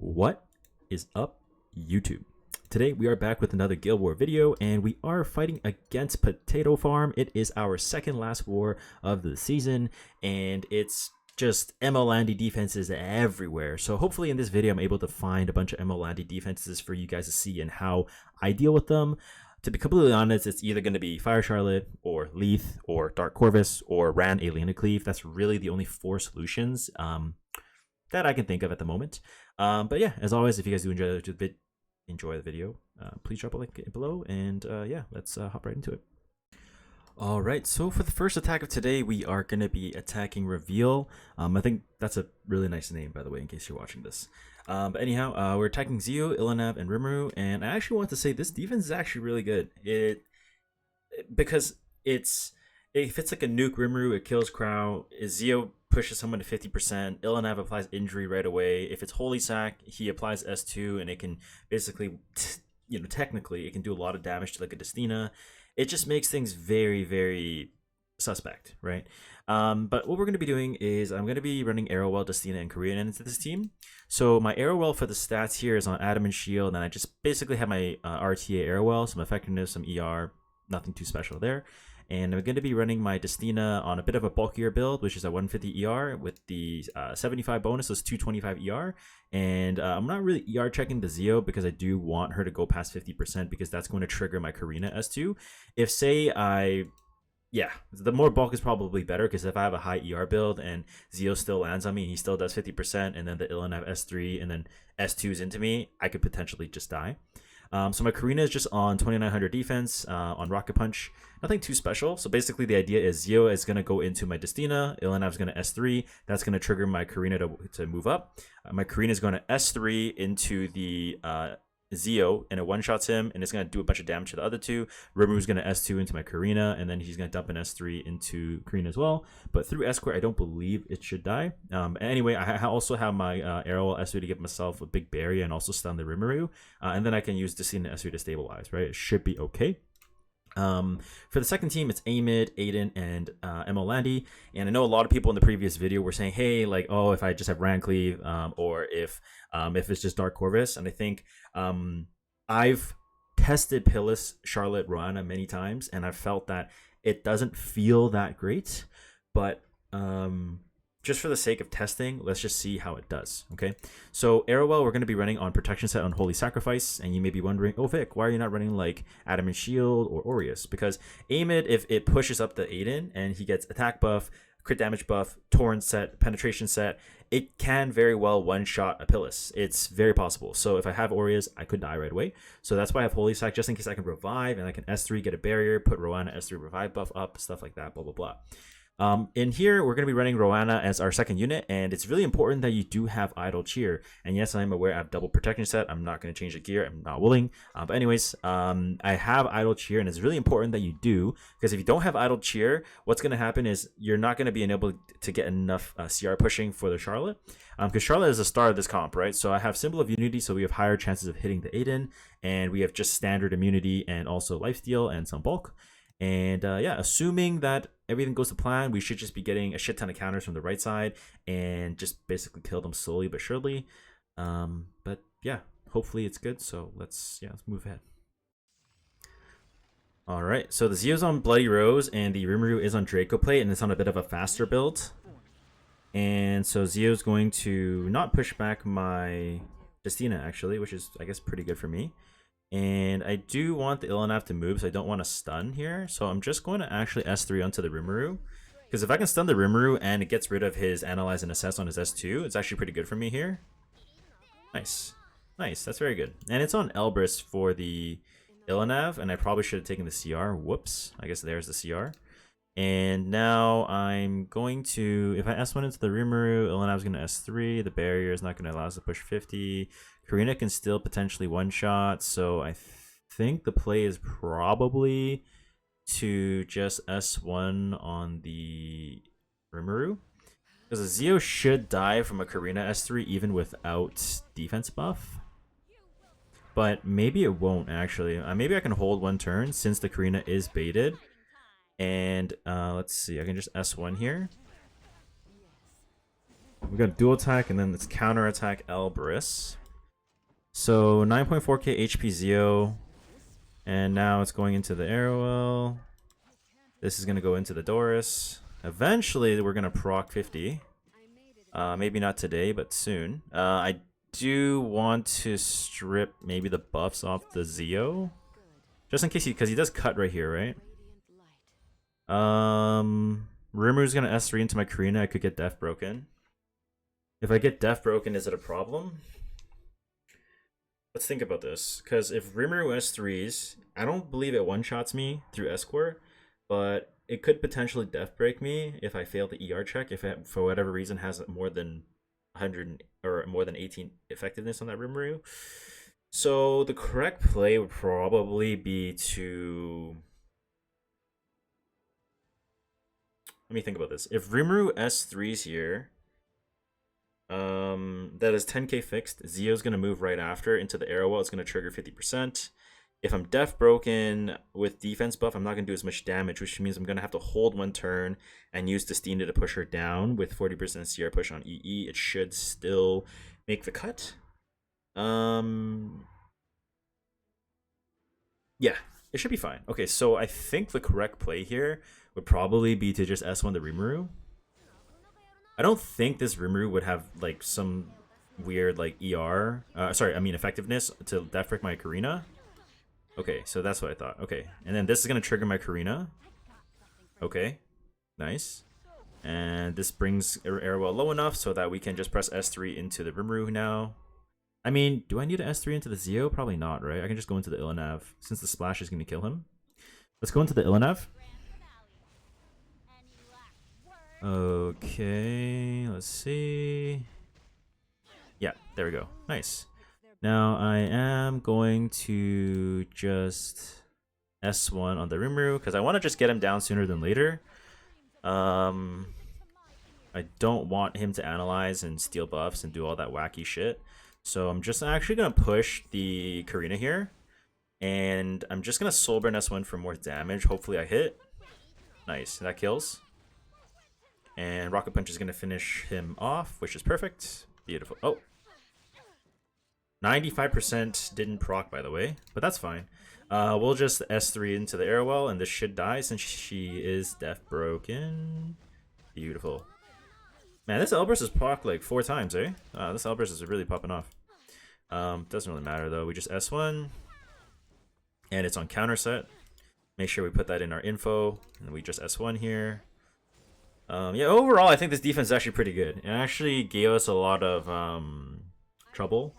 What is up, YouTube? Today we are back with another Guild War video, and we are fighting against PotatoFarm. It is our second last war of the season, and it's just ML Landy defenses everywhere. So hopefully in this video I'm able to find a bunch of ML Landy defenses for you guys to see and how I deal with them. To be completely honest, it's either going to be Fire Charlotte or Leith or Dark Corvus or Ran Aliena Cleave. That's really the only four solutions that I can think of at the moment. But yeah, as always, if you guys do enjoy the video, please drop a link below, and yeah, let's hop right into it. All right, so for the first attack of today, we are going to be attacking Reveal. I think that's a really nice name, by the way, in case you're watching this. But anyhow, we're attacking Zeo, Ilanav, and Rimuru, and I actually want to say this defense is actually really good. Because if it's like a nuke Rimuru, it kills Crow. Zeo pushes someone to 50%. Ilanav applies injury right away. If it's Holy Sack, he applies S2, and it can basically, technically, it can do a lot of damage to like a Destina. It just makes things very, very suspect, right? But what we're going to be doing is I'm going to be running Arrowwell, Destina, and Kiryen into this team. So my Arrowwell for the stats here is on Adam and Shield, and I just basically have my RTA Arrowwell, some effectiveness, some ER, nothing too special there. And I'm going to be running my Destina on a bit of a bulkier build, which is a 150 ER with the 75 bonus, so it's 225 ER. And I'm not really ER checking the Zeo because I do want her to go past 50% because that's going to trigger my Karina S2. If say the more bulk is probably better, because if I have a high ER build and Zeo still lands on me and he still does 50%, and then the Ilanav S3 and then S2 is into me, I could potentially just die. So my Karina is just on 2900 defense on Rocket Punch. Nothing too special. So basically the idea is Zeo is going to go into my Destina. Ilanav is going to S3. That's going to trigger my Karina to move up. My Karina is going to S3 into the Zeo, and it one-shots him, and it's going to do a bunch of damage to the other two. Rimuru is going to S2 into my Karina, and then he's going to dump an S3 into Karina as well. But through Escort, I don't believe it should die. Anyway, I also have my Arrow S3 to give myself a big barrier and also stun the Rimuru. And then I can use Destina S3 to stabilize, right? It should be okay. For the second team, it's Amid, Aiden, and ML Landy. And I know a lot of people in the previous video were saying, hey, like, oh, if I just have Ran Cleave, or if it's just Dark Corvus. And I think I've tested Pillis, Charlotte, Roanna many times, and I've felt that it doesn't feel that great. But just for the sake of testing, let's just see how it does, okay? So Arrowwell, we're going to be running on Protection Set on Holy Sacrifice, and you may be wondering, oh Vic, why are you not running like Adam and Shield or Aureus? Because Amid, if it pushes up the Aiden and he gets attack buff, crit damage buff, Torrent set, penetration set, it can very well one-shot a Pillis. It's very possible. So if I have Aureus, I could die right away. So that's why I have Holy Sac, just in case I can revive, and I can S3, get a barrier, put Roanna S3 revive buff up, stuff like that, blah, blah, blah. In here, we're going to be running Roanna as our second unit, and it's really important that you do have Idle Cheer. And yes, I'm aware I have double protection set. I'm not going to change the gear. I'm not willing. But anyways, I have Idle Cheer, and it's really important that you do, because if you don't have Idle Cheer, what's going to happen is you're not going to be able to get enough CR pushing for the Charlotte, because Charlotte is the star of this comp, right? So I have Symbol of Unity, so we have higher chances of hitting the Aiden, and we have just standard immunity and also lifesteal and some bulk. And yeah, assuming that everything goes to plan, we should just be getting a shit ton of counters from the right side and just basically kill them slowly but surely. But yeah, hopefully it's good. So let's move ahead. All right, so the Zeo's on Bloody Rose and the Rimuru is on Draco Plate, and it's on a bit of a faster build. And so Zeo's going to not push back my Destina actually, which is I guess pretty good for me. And I do want the Ilanav to move, so I don't want to stun here. So I'm just going to actually S3 onto the Rimuru. Because if I can stun the Rimuru and it gets rid of his Analyze and Assess on his S2, it's actually pretty good for me here. Nice. Nice, that's very good. And it's on Elbrus for the Ilanav, and I probably should have taken the CR. Whoops, I guess there's the CR. And now I'm going to, if I S1 into the Rimuru, Ilanav's going to S3, the barrier is not going to allow us to push 50. Karina can still potentially one-shot, so I think the play is probably to just S1 on the Rimuru. Because the Zeo should die from a Karina S3 even without defense buff. But maybe it won't actually. Maybe I can hold one turn since the Karina is baited. And let's see, I can just S1 here. We got dual attack, and then let's counter attack Elbrus. So 9.4k HP Zeo. And now it's going into the Arrowell. This is going to go into the Doris. Eventually, we're going to proc 50. Maybe not today, but soon. I do want to strip maybe the buffs off the Zeo. Just in case because he does cut right here, right? Rimru's going to S3 into my Karina. I could get Death Broken. If I get Death Broken, is it a problem? Let's think about this. Because if Rimru S3s, I don't believe it one-shots me through Escort, but it could potentially death break me if I fail the ER check, if it, for whatever reason, has more than 100 or more than 18 effectiveness on that Rimru. So the correct play would probably be to... Let me think about this. If Rimru S3s here, that is 10k fixed. Zeo's going to move right after into the Arrowell. It's going to trigger 50%. If I'm Death Broken with defense buff, I'm not going to do as much damage, which means I'm going to have to hold one turn and use Destina to push her down with 40% CR push on EE. It should still make the cut. Yeah, it should be fine. Okay, so I think the correct play here would probably be to just S1 the Rimuru. I don't think this Rimuru would have like some weird like effectiveness to death break my Karina. Okay, so that's what I thought. Okay, and then this is gonna trigger my Karina. Okay, nice. And this brings Arrowell low enough so that we can just press S3 into the Rimuru now. I mean, do I need to S3 into the Zeo? Probably not, right? I can just go into the Illinav since the splash is gonna kill him. Let's go into the Illinav. Okay, let's see. Yeah, there we go. Nice. Now I am going to just S1 on the Rimuru because I want to just get him down sooner than later. I don't want him to analyze and steal buffs and do all that wacky shit. So I'm just actually going to push the Karina here. And I'm just going to Soulburn S1 for more damage. Hopefully I hit. Nice, that kills. And Rocket Punch is going to finish him off, which is perfect. Beautiful. Oh. 95% didn't proc, by the way, but that's fine. We'll just S3 into the Arrowell, and this should die since she is Death Broken. Beautiful. Man, this Elbrus is proc like 4 times, eh? This Elbrus is really popping off. Doesn't really matter, though. We just S1, and it's on counter set. Make sure we put that in our info, and we just S1 here. Yeah, overall, I think this defense is actually pretty good. It actually gave us a lot of trouble.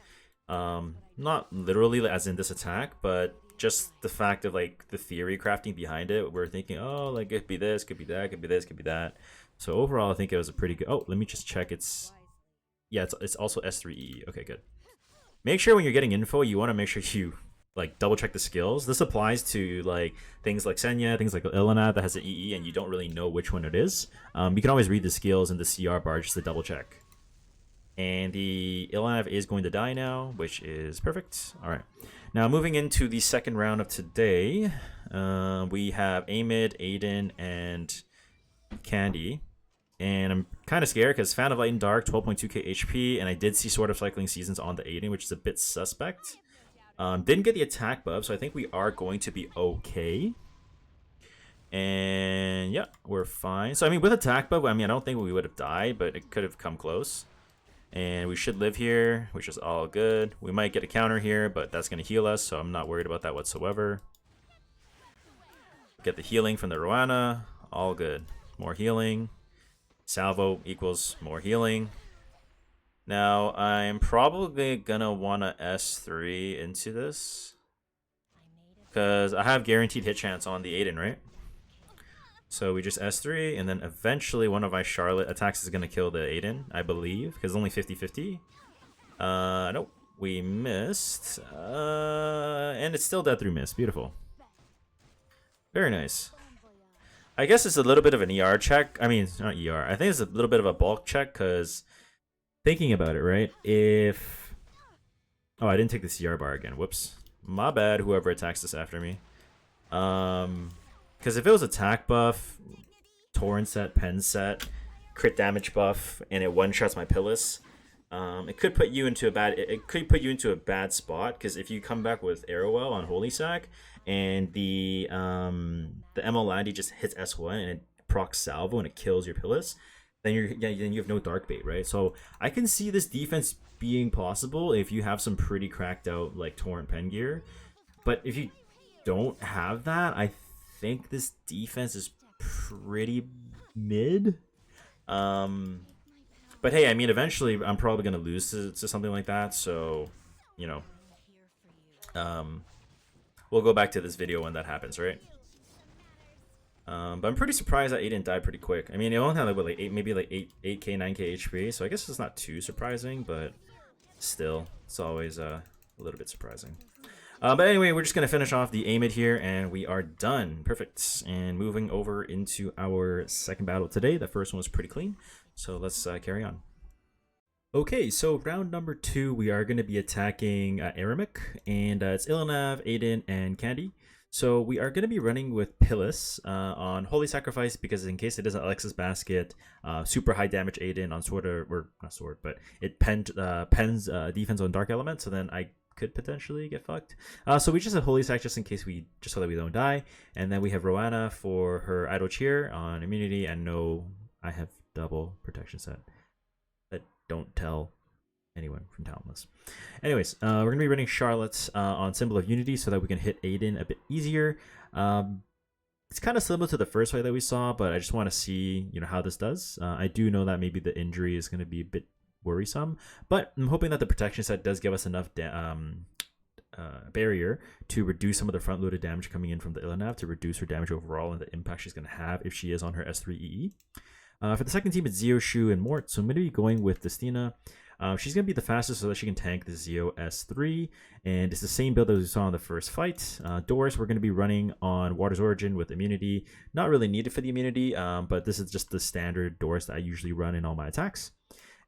Not literally as in this attack, but just the fact of like the theory crafting behind it. We're thinking, oh, like it could be this, could be that, could be this, could be that. So overall, I think it was a pretty good. Oh, let me just check. It's also S3E. Okay, good. Make sure when you're getting info, you want to make sure you like double check the skills. This applies to like things like Senya, things like Illina that has an EE, and you don't really know which one it is. You can always read the skills in the CR bar just to double check. And the Illinav is going to die now, which is perfect. All right. Now, moving into the second round of today, we have Amid, Aiden, and Candy. And I'm kind of scared because Fan of Light and Dark, 12.2k HP, and I did see Sword of Cycling Seasons on the Aiden, which is a bit suspect. Didn't get the attack buff, so I think we are going to be okay. And yeah, we're fine. So, I mean, with attack buff, I mean, I don't think we would have died, but it could have come close. And we should live here, which is all good. We might get a counter here, but that's going to heal us, so I'm not worried about that whatsoever. Get the healing from the Roana. All good. More healing. Salvo equals more healing. Now, I'm probably going to want to S3 into this, because I have guaranteed hit chance on the Aiden, right? So we just S3, and then eventually one of my Charlotte attacks is going to kill the Aiden, I believe, because it's only 50-50. Nope, we missed. And it's still dead through miss. Beautiful. Very nice. I guess it's a little bit of an ER check. I mean, not ER. I think it's a little bit of a bulk check, because thinking about it, right? If... Oh, I didn't take the CR bar again. Whoops. My bad, whoever attacks this after me. Because if it was attack buff, torrent set, pen set, crit damage buff, and it one-shots my Pillis, It could put you into a bad. It could put you into a bad spot because if you come back with Arrowell on Holy Sack and the ML Landy just hits S1 and it procs Salvo and it kills your Pillis, then then you have no Dark Bait, right? So I can see this defense being possible if you have some pretty cracked out like Torrent Pen gear, but if you don't have that, I think this defense is pretty mid. But hey, I mean, eventually I'm probably gonna lose to something like that, so you know, we'll go back to this video when that happens, right? But I'm pretty surprised that Aiden died pretty quick. I mean, it only had like maybe like 8k, 9k HP, so I guess it's not too surprising, but still, it's always a little bit surprising. But anyway, we're just going to finish off the Amid here, and we are done. Perfect. And moving over into our second battle today. The first one was pretty clean, so let's carry on. Okay, so round number 2, we are going to be attacking Aremik, and it's Ilanav, Aiden, and Candy. So we are going to be running with Pillis on Holy Sacrifice because in case it doesn't Alexis Basket, super high damage Aiden on Sword, or not Sword, but it pens defense on Dark Element, so then I could potentially get fucked. So we just have Holy Sac just in case just so that we don't die. And then we have Roanna for her Idle Cheer on immunity, and no, I have double protection set. But don't tell anyone from Talentless. Anyways, we're going to be running Charlotte on Symbol of Unity so that we can hit Aiden a bit easier. It's kind of similar to the first fight that we saw, but I just want to see how this does. I do know that maybe the injury is going to be a bit worrisome, but I'm hoping that the protection set does give us enough barrier to reduce some of the front-loaded damage coming in from the Ilanav to reduce her damage overall and the impact she's going to have if she is on her S3 EE. For the second team, it's Zio, Shu, and Mort, so I'm going to be going with Destina. She's going to be the fastest so that she can tank the Zio S3, and it's the same build that we saw in the first fight. Doors, we're going to be running on Water's Origin with immunity. Not really needed for the immunity, but this is just the standard Doors that I usually run in all my attacks.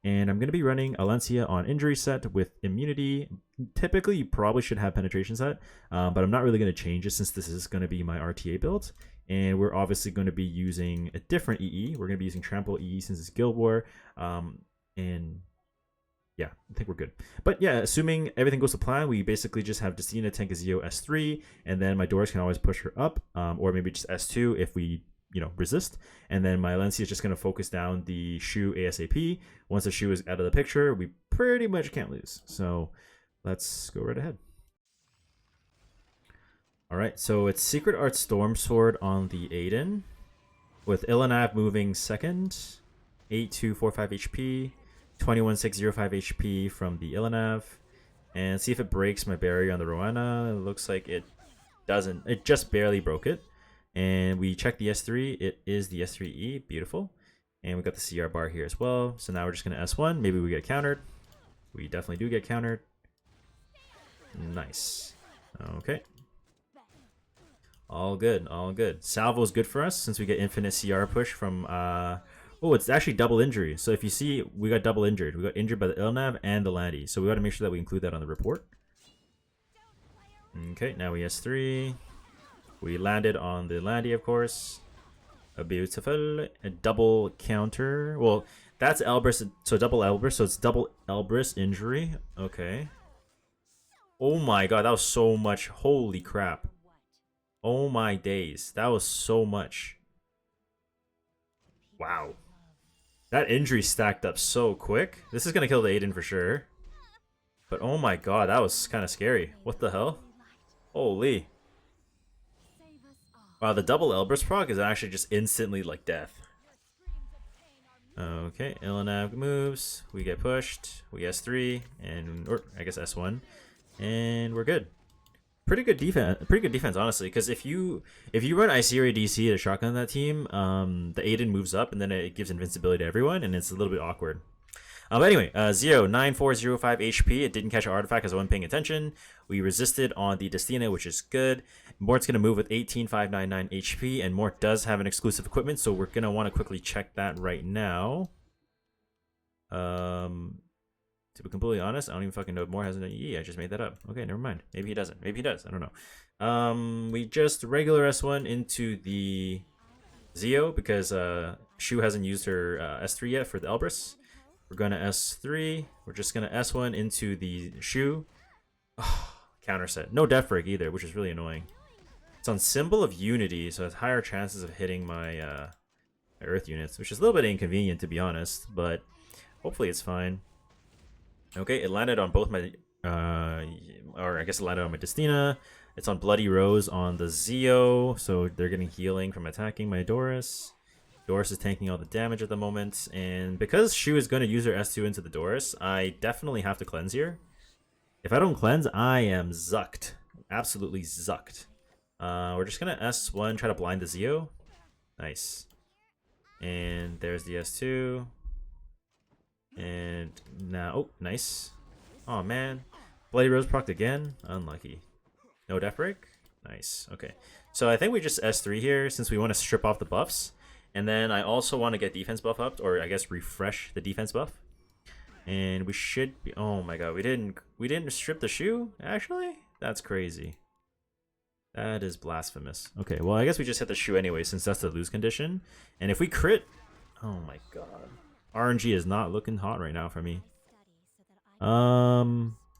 And I'm going to be running Alencia on injury set with immunity. Typically, you probably should have penetration set, but I'm not really going to change it since this is going to be my RTA build. And we're obviously going to be using a different EE. We're going to be using Trample EE since it's Guild War. And yeah, I think we're good. But yeah, assuming everything goes to plan, we basically just have Destina tank a Zio S3, and then my Doors can always push her up, or maybe just S2 if we resist. And then my Alencia is just going to focus down the Shu ASAP. Once the Shu is out of the picture, we pretty much can't lose. So let's go right ahead. All right, so it's Secret Art Storm Sword on the Aiden, with Ilanav moving second, 8245 HP, 21605 HP from the Ilanav, and see if it breaks my barrier on the Roanna. It looks like it doesn't. It just barely broke it. And we check the S3. It is the S3E. Beautiful. And we got the CR bar here as well. So now we're just going to S1. Maybe we get countered. We definitely do get countered. Nice. Okay. All good. All good. Salvo is good for us since we get infinite CR push from... Oh, it's actually double injury. So if you see, we got double injured. We got injured by the Ilnav and the Landy. So we got to make sure that we include that on the report. Okay, now we S3. We landed on the Landy, of course. A beautiful double counter. Well, that's Elbrus, so double Elbrus, so it's double Elbrus injury. Okay. Oh my god, that was so much. Holy crap. Oh my days. That was so much. Wow. That injury stacked up so quick. This is going to kill the Aiden for sure. But oh my god, that was kind of scary. What the hell? Holy. Wow, the double Elbrus proc is actually just instantly like death. Okay, Ilanav moves. We get pushed. We S3 or I guess S1, and we're good. Pretty good defense, honestly. Because if you run Isiri DC to shotgun that team, the Aiden moves up and then it gives invincibility to everyone, and it's a little bit awkward. But anyway, Zio 9405 HP. It didn't catch an artifact as I wasn't paying attention. We resisted on the Destina, which is good. Mort's going to move with 18599 HP, and Mort does have an exclusive equipment, so we're going to want to quickly check that right now. To be completely honest, I don't even fucking know if Mort has an EE. I just made that up. Okay, never mind. Maybe he doesn't. Maybe he does. I don't know. We just regular S1 into the Zio because Shu hasn't used her S3 yet for the Elbrus. We're gonna S3. We're just gonna S1 into the Shu. Oh, counter set. No Death Break either, which is really annoying. It's on Symbol of Unity, so it has higher chances of hitting my Earth units, which is a little bit inconvenient to be honest, but hopefully it's fine. Okay, it landed on both my, or I guess it landed on my Destina. It's on Bloody Rose on the Zeo, so they're getting healing from attacking my Doris. Doris is tanking all the damage at the moment, and because Shu is going to use her S2 into the Doris, I definitely have to cleanse here. If I don't cleanse, I am zucked. Absolutely zucked. We're just going to S1, try to blind the Zeo. Nice. And there's the S2. And now, oh, nice. Oh man. Bloody Rose procced again. Unlucky. No Death Break? Nice. Okay. So I think we just S3 here since we want to strip off the buffs. And then I also want to get defense buff up, or I guess refresh the defense buff. And we should be, oh my god, we didn't strip the Shu? Actually? That's crazy. That is blasphemous. Okay, well I guess we just hit the Shu anyway since that's the lose condition. And if we crit, oh my god. RNG is not looking hot right now for me.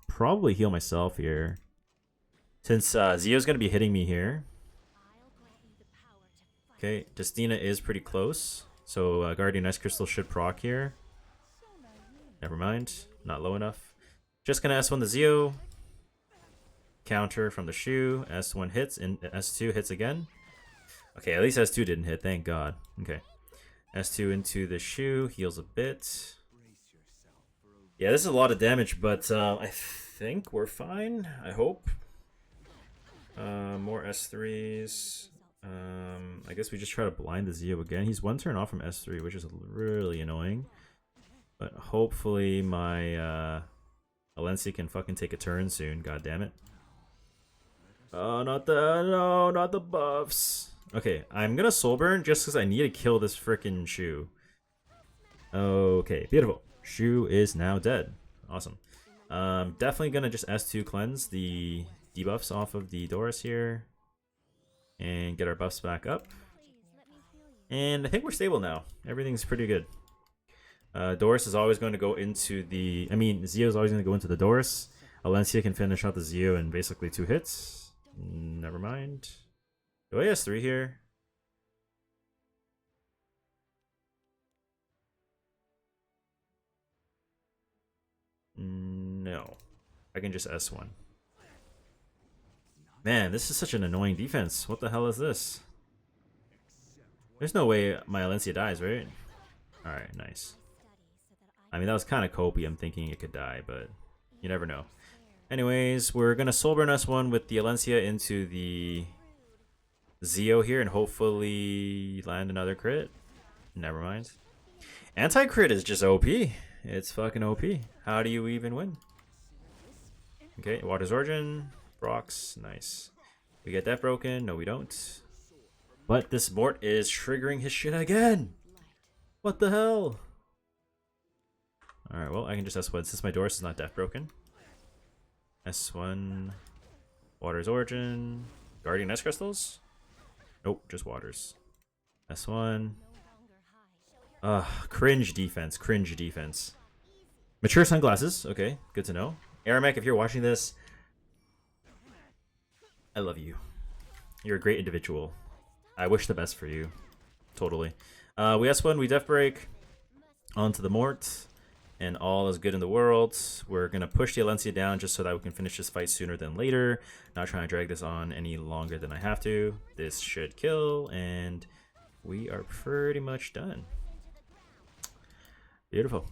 Probably heal myself here. Since Zeo's gonna be hitting me here. Okay, Destina is pretty close. So Guardian Ice Crystal should proc here. Never mind, not low enough. Just gonna S1 the Zeo. Counter from the Shu. S1 hits and S2 hits again. Okay, at least S2 didn't hit, thank god. Okay. S2 into the Shu, heals a bit. Yeah, this is a lot of damage, but I think we're fine. I hope. More S3s. I guess we just try to blind the Zeo again. He's one turn off from S3, which is really annoying. But hopefully my Alencia can fucking take a turn soon. God damn it. Oh, not the buffs. Okay, I'm gonna soul burn just because I need to kill this freaking Shu. Okay, beautiful. Shu is now dead. Awesome. Definitely gonna just S2 cleanse the debuffs off of the Doris here. And get our buffs back up. And I think we're stable now. Everything's pretty good. Doris is always going to go into the... Zeo is always going to go into the Doris. Alencia can finish out the Zeo in basically 2 hits. Never mind. Do I S3 here? No. I can just S1. Man, this is such an annoying defense. What the hell is this? There's no way my Alencia dies, right? Alright, nice. I mean, that was kind of copy. I'm thinking it could die, but you never know. Anyways, we're going to soul burn S1 with the Alencia into the Zeo here and hopefully land another crit. Never mind. Anti-crit is just OP. It's fucking OP. How do you even win? Okay, Water's Origin. Rocks, nice. We get that broken. No, we don't. But this Mort is triggering his shit again. What the hell? Alright, well, I can just S1 since my Doris is not death broken. S1. Water's Origin. Guardian Ice Crystals? Nope, just Waters. S1. Cringe defense. Cringe defense. Mature Sunglasses. Okay, good to know. Aremik, if you're watching this, I love you. You're a great individual. I wish the best for you. Totally. We S1, we Death Break onto the Mort, and all is good in the world. We're going to push the Alencia down just so that we can finish this fight sooner than later. Not trying to drag this on any longer than I have to. This should kill, and we are pretty much done. Beautiful.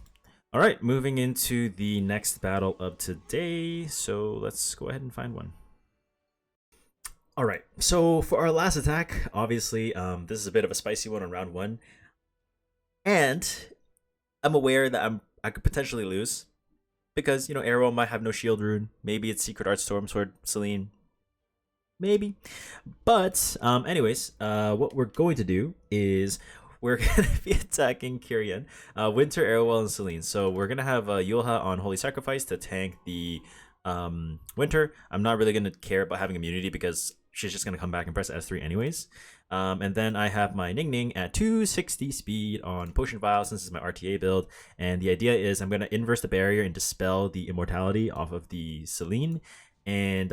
Alright, moving into the next battle of today. So let's go ahead and find one. Alright, so for our last attack, obviously, this is a bit of a spicy one on round 1. And I'm aware that I could potentially lose. Because, you know, Arrow might have no shield rune. Maybe it's Secret Art Storm Sword Celine. Maybe. But, anyways, what we're going to do is we're going to be attacking Kiryen, Winter, Arrowwell, and Celine. So we're going to have Yulha on Holy Sacrifice to tank the Winter. I'm not really going to care about having immunity because she's just gonna come back and press S3 anyways. And then I have my Ning Ning at 260 speed on Potion Vial since it's my RTA build. And the idea is I'm gonna inverse the barrier and dispel the immortality off of the Celine, and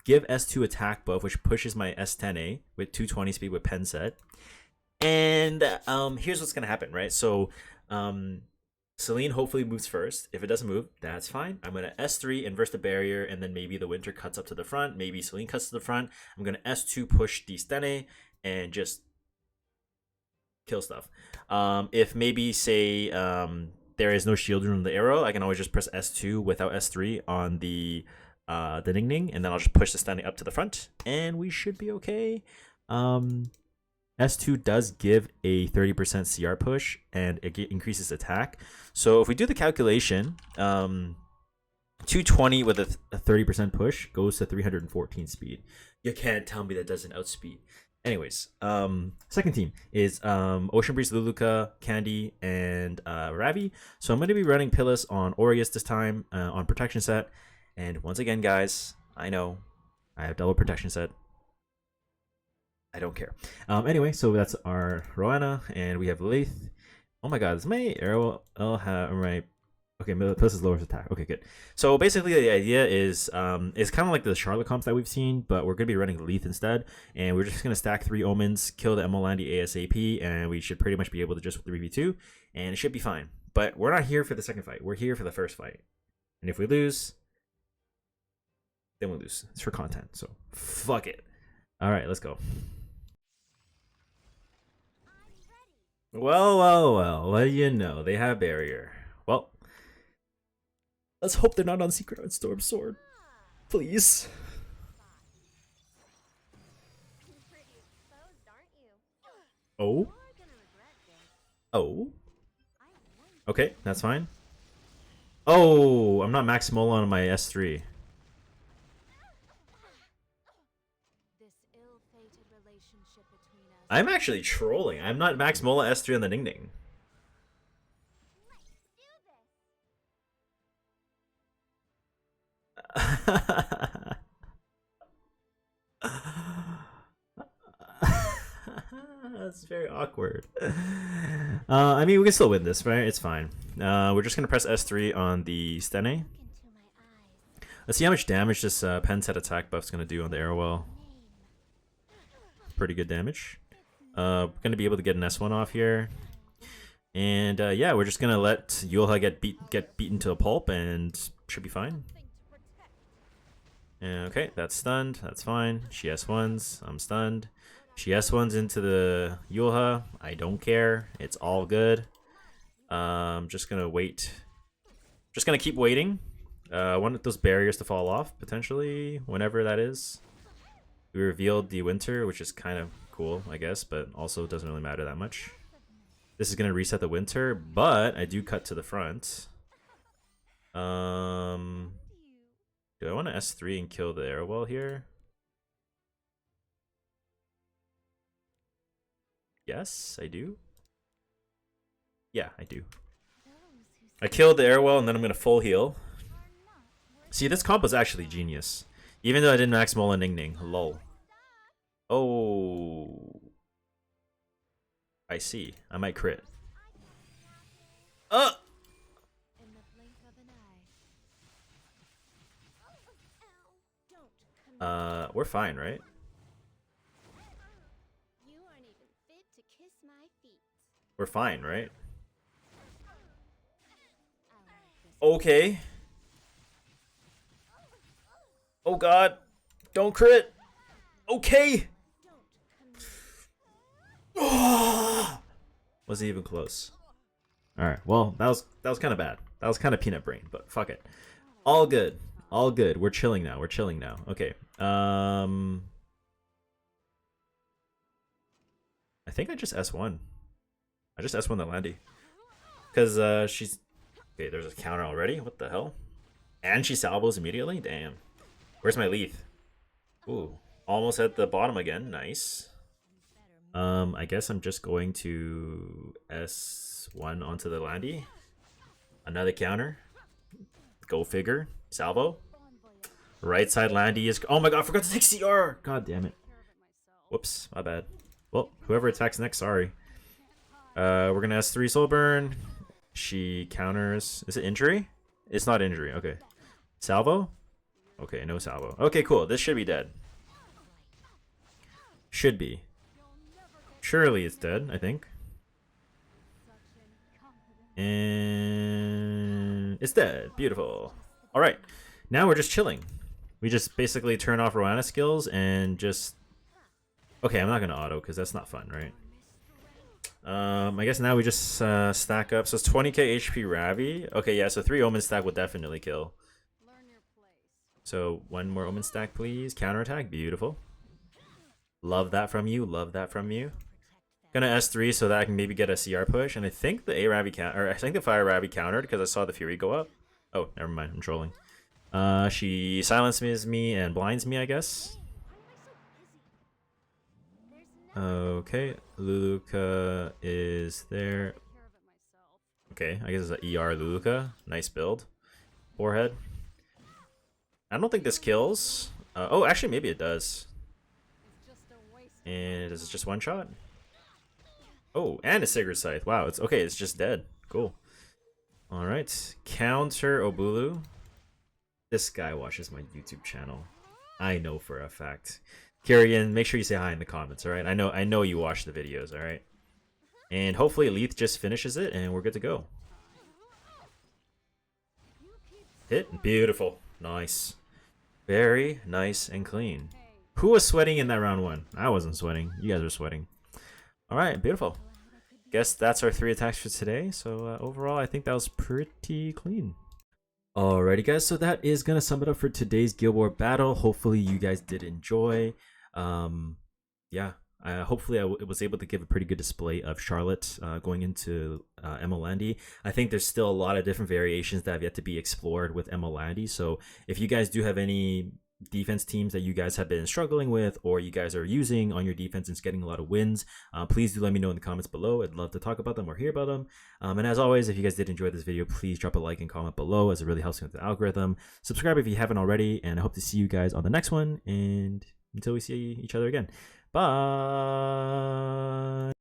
give S2 attack buff, which pushes my S10A with 220 speed with pen set. And here's what's gonna happen, right? So Celine hopefully moves first. If it doesn't move, that's fine. I'm gonna S3 inverse the barrier, and then maybe the Winter cuts up to the front. Maybe Celine cuts to the front. I'm gonna S2 push the Stene and just kill stuff. If maybe say there is no shield from the arrow, I can always just press S2 without S3 on the Ning Ning, and then I'll just push the Stene up to the front, and we should be okay. S2 does give a 30% CR push, and it increases attack. So if we do the calculation, 220 with a 30% push goes to 314 speed. You can't tell me that doesn't outspeed. Anyways, second team is Ocean Breeze, Luluka, Candy, and Ravi. So I'm going to be running Pillis on Aureus this time on protection set. And once again, guys, I know I have double protection set. I don't care. Anyway, so that's our Roanna, and we have Leith. Oh my god, is my arrow? I'll have my. Okay, plus is lowest attack. Okay, good. So basically, the idea is it's kind of like the Charlotte comps that we've seen, but we're gonna be running Leith instead, and we're just gonna stack 3 omens, kill the Emolandi ASAP, and we should pretty much be able to just 3v2, and it should be fine. But we're not here for the second fight. We're here for the first fight, and if we lose, then we lose. It's for content, so fuck it. All right, let's go. Well, what do you know? They have barrier. Well, let's hope they're not on Secret Art Storm Sword. Please. Oh? Oh? Okay, that's fine. Oh, I'm not Max Mola on my S3. I'm actually trolling. I'm not Max Mola S3 on the Ning Ning. That's very awkward. I mean, we can still win this, right? It's fine. We're just gonna press S3 on the Stene. Let's see how much damage this pen set attack buff's gonna do on the Arrowwell. Pretty good damage. Gonna be able to get an S1 off here, and yeah, we're just gonna let Yulha get beaten to a pulp, and should be fine. Okay, that's stunned. That's fine. She S1s. I'm stunned. She S1s into the Yulha. I don't care. It's all good. Just gonna wait. Just gonna keep waiting. I want those barriers to fall off potentially whenever that is. We revealed the Winter, which is kind of cool, I guess, but also doesn't really matter that much. This is gonna reset the Winter, but I do cut to the front. Do I want to S3 and kill the Arrowwell here? Yes, I do. Yeah, I do. I killed the Arrowwell, and then I'm gonna full heal. See, this comp was actually genius. Even though I didn't max Mola Ning Ning. Lol. Oh. I see. I might crit. We're fine, right? We're fine, right? Okay. Oh god. Don't crit. Okay. Wasn't even close. Alright, well, that was kind of bad. That was kind of peanut brain, but fuck it. All good. All good. We're chilling now. We're chilling now. Okay. I think I just S1. I just S1 the Landy. Because she's... Okay, there's a counter already. What the hell? And she salvos immediately? Damn. Where's my Leith? Ooh. Almost at the bottom again. Nice. I guess I'm just going to S1 onto the Landy. Another counter. Go figure. Salvo. Right side Landy is... Oh my god, I forgot to take CR! God damn it. Whoops, my bad. Well, whoever attacks next, sorry. We're gonna S3 Soul Burn. She counters... Is it injury? It's not injury, okay. Salvo? Okay, no salvo. Okay, cool. This should be dead. Should be. Surely it's dead, I think. And it's dead. Beautiful. Alright. Now we're just chilling. We just basically turn off Roanna skills and just... Okay, I'm not going to auto because that's not fun, right? I guess now we just stack up. So it's 20k HP Ravi. Okay, yeah, so 3 Omen stack will definitely kill. So 1 more Omen stack, please. Counterattack. Beautiful. Love that from you. Love that from you. Gonna S3 so that I can maybe get a CR push. And I think the A-Ravi I think the Fire Ravi countered because I saw the Fury go up. Oh, never mind. I'm trolling. She silences me and blinds me, I guess. Okay, Luluka is there. Okay, I guess it's an ER Luluka. Nice build. Forehead. I don't think this kills. Oh, actually, maybe it does. And is it just one shot? Oh, and a Sigurd Scythe. Wow, it's okay. It's just dead. Cool. All right, counter Obulu. This guy watches my YouTube channel. I know for a fact. Kiryen, make sure you say hi in the comments, all right? I know you watch the videos, all right? And hopefully Leith just finishes it and we're good to go. Hit. Beautiful. Nice. Very nice and clean. Who was sweating in that round 1? I wasn't sweating. You guys were sweating. All right, beautiful. Guess that's our 3 attacks for today. So overall, I think that was pretty clean. Alrighty guys, so that is gonna sum it up for today's Guild War battle. Hopefully you guys did enjoy. Yeah, hopefully I was able to give a pretty good display of Charlotte going into Emma Landy. I think there's still a lot of different variations that have yet to be explored with Emma Landy. So if you guys do have any defense teams that you guys have been struggling with or you guys are using on your defense and it's getting a lot of wins, please do let me know in the comments below. I'd love to talk about them or hear about them. And as always, if you guys did enjoy this video, please drop a like and comment below as it really helps me with the algorithm. Subscribe if you haven't already, and I hope to see you guys on the next one, and until we see each other again, bye.